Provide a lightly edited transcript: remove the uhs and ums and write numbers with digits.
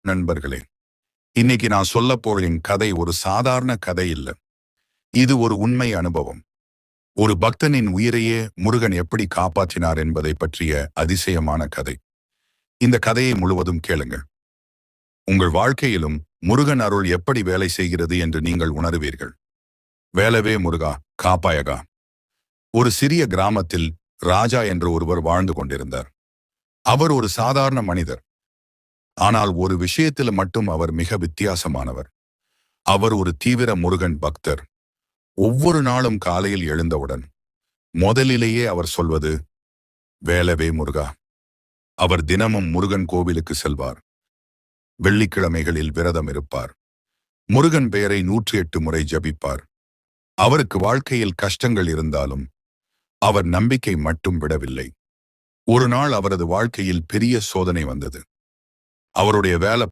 நண்பர்களே, இன்னைக்கு நான் சொல்ல போறின் கதை ஒரு சாதாரண கதை இல்ல. இது ஒரு உண்மை அனுபவம். ஒரு பக்தனின் உயிரையே முருகன் எப்படி காப்பாற்றினார் என்பதை பற்றிய அதிசயமான கதை. இந்த கதையை முழுவதும் கேளுங்கள். உங்கள் வாழ்க்கையிலும் முருகன் அருள் எப்படி வேலை செய்கிறது என்று நீங்கள் உணருவீர்கள். வேலவே முருகா, காப்பாயகா. ஒரு சிறிய கிராமத்தில் ராஜா என்று ஒருவர் வாழ்ந்து கொண்டிருந்தார். அவர் ஒரு சாதாரண மனிதர். ஆனால் ஒரு விஷயத்தில் மட்டும் அவர் மிக வித்தியாசமானவர். அவர் ஒரு தீவிர முருகன் பக்தர். ஒவ்வொரு நாளும் காலையில் எழுந்தவுடன் முதலிலேயே அவர் சொல்வது, வேலவே முருகா. அவர் தினமும் முருகன் கோவிலுக்கு செல்வார். வெள்ளிக்கிழமைகளில் விரதம் இருப்பார். முருகன் பெயரை 108 முறை ஜபிப்பார். அவருக்கு வாழ்க்கையில் கஷ்டங்கள் இருந்தாலும் அவர் நம்பிக்கை மட்டும் விடவில்லை. ஒரு நாள் அவரது வாழ்க்கையில் பெரிய சோதனை வந்தது. அவருடைய வேலை